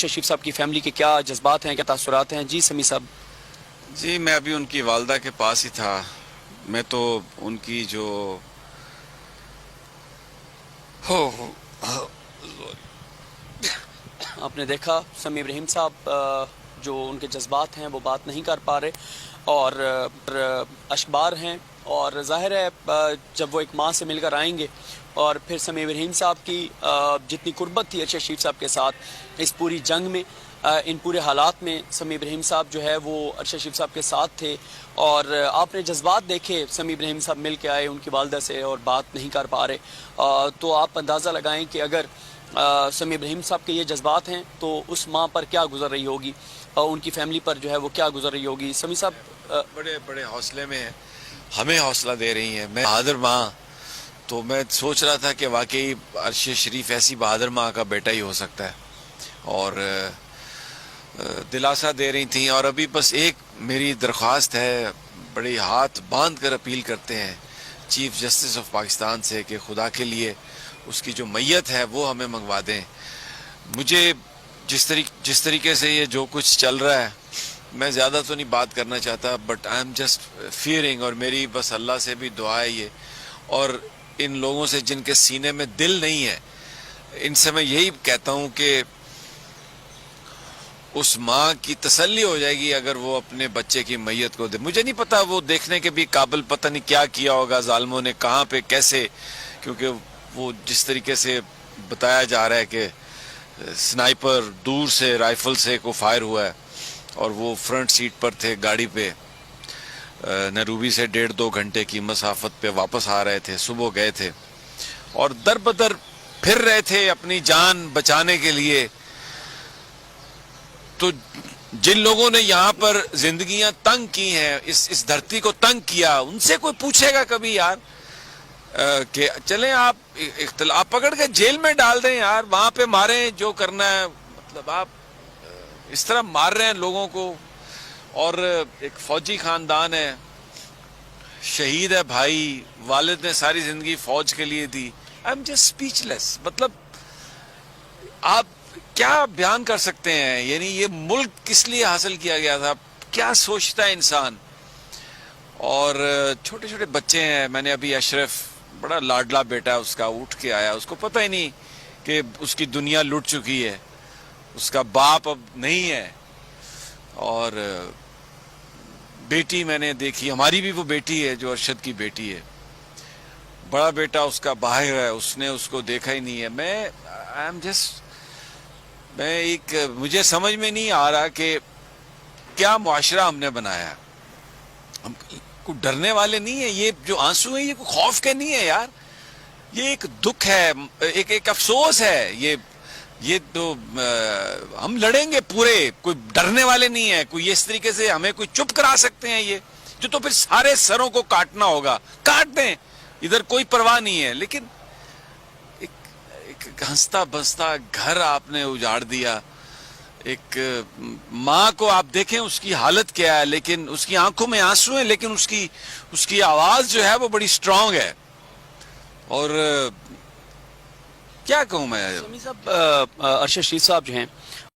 ارشد شریف صاحب کی فیملی کے کیا جذبات ہیں, کیا تاثرات ہیں؟ جی سمیع صاحب. جی میں ابھی ان کی والدہ کے پاس ہی تھا. میں تو ان کی جو آپ نے دیکھا سمیع ابراہیم صاحب جو ان کے جذبات ہیں وہ بات نہیں کر پا رہے اور اشکبار ہیں, اور ظاہر ہے جب وہ ایک ماں سے مل کر آئیں گے اور پھر سمیع ابراہیم صاحب کی جتنی قربت تھی ارشد شریف صاحب کے ساتھ اس پوری جنگ میں, ان پورے حالات میں سمیع ابراہیم صاحب جو ہے وہ ارشد شریف صاحب کے ساتھ تھے, اور آپ نے جذبات دیکھے. سمیع ابراہیم صاحب مل کے آئے ان کی والدہ سے اور بات نہیں کر پا رہے, تو آپ اندازہ لگائیں کہ اگر سمیع ابراہیم صاحب کے یہ جذبات ہیں تو اس ماں پر کیا گزر رہی ہوگی, ان کی فیملی پر جو ہے وہ کیا گزر رہی ہوگی. سمیع صاحب بڑے بڑے حوصلے میں ہیں, ہمیں حوصلہ دے رہی ہیں. میں بہادر ماں, تو میں سوچ رہا تھا کہ واقعی ارشد شریف ایسی بہادر ماں کا بیٹا ہی ہو سکتا ہے, اور دلاسا دے رہی تھیں. اور ابھی بس ایک میری درخواست ہے, بڑی ہاتھ باندھ کر اپیل کرتے ہیں چیف جسٹس آف پاکستان سے کہ خدا کے لیے اس کی جو میت ہے وہ ہمیں منگوا دیں. مجھے جس طریقے سے یہ جو کچھ چل رہا ہے, میں زیادہ تو نہیں بات کرنا چاہتا, but I am just fearing, اور میری بس اللہ سے بھی دعا ہے یہ, اور ان لوگوں سے جن کے سینے میں دل نہیں ہے, ان سے میں یہی کہتا ہوں کہ اس ماں کی تسلی ہو جائے گی اگر وہ اپنے بچے کی میت کو دے. مجھے نہیں پتا وہ دیکھنے کے بھی قابل پتہ نہیں کیا کیا ہوگا ظالموں نے, کہاں پہ کیسے, کیونکہ وہ جس طریقے سے بتایا جا رہا ہے کہ سنائپر دور سے رائفل سے کو فائر ہوا ہے, اور وہ فرنٹ سیٹ پر تھے گاڑی پہ, نیروبی سے 1.5-2 گھنٹے کی مسافت پہ واپس آ رہے تھے, صبح گئے تھے اور در بدر پھر رہے تھے اپنی جان بچانے کے لیے. تو جن لوگوں نے یہاں پر زندگیاں تنگ کی ہیں, اس دھرتی کو تنگ کیا, ان سے کوئی پوچھے گا کبھی یار کہ چلیں آپ اختلاف پکڑ کے جیل میں ڈال دیں یار, وہاں پہ ماریں جو کرنا ہے. مطلب آپ اس طرح مار رہے ہیں لوگوں کو. اور ایک فوجی خاندان ہے, شہید ہے بھائی, والد نے ساری زندگی فوج کے لیے دی. آئی ایم جسٹ اسپیچ لیس. مطلب آپ کیا بیان کر سکتے ہیں, یعنی یہ ملک کس لیے حاصل کیا گیا تھا, کیا سوچتا ہے انسان. اور چھوٹے چھوٹے بچے ہیں, میں نے ابھی اشرف, بڑا لاڈلا بیٹا اس کا, اٹھ کے آیا, اس کو پتہ ہی نہیں کہ اس کی دنیا لٹ چکی ہے, اس کا باپ اب نہیں ہے. اور بیٹی میں نے دیکھی, ہماری بھی وہ بیٹی ہے جو ارشد کی بیٹی ہے, بڑا بیٹا اس کا باہر ہے, اس نے اس کو دیکھا ہی نہیں ہے. مجھے سمجھ میں نہیں آ رہا کہ کیا معاشرہ ہم نے بنایا. ہم کوئی ڈرنے والے نہیں ہیں, یہ جو آنسو ہیں یہ کوئی خوف کے نہیں ہے یار, یہ ایک دکھ ہے, ایک افسوس ہے. یہ تو ہم لڑیں گے پورے, کوئی ڈرنے والے نہیں ہیں. کوئی اس طریقے سے ہمیں کوئی چپ کرا سکتے ہیں یہ جو, تو پھر سارے سروں کو کاٹنا ہوگا, کاٹ دیں, ادھر کوئی پرواہ نہیں ہے. لیکن ایک ہنستا بستا گھر آپ نے اجاڑ دیا. ایک ماں کو آپ دیکھیں اس کی حالت کیا ہے, لیکن اس کی آنکھوں میں آنسو ہیں, لیکن اس کی آواز جو ہے وہ بڑی سٹرونگ ہے. اور کیا کہوں میں. سمیع صاحب, ارشد شریف صاحب جو ہیں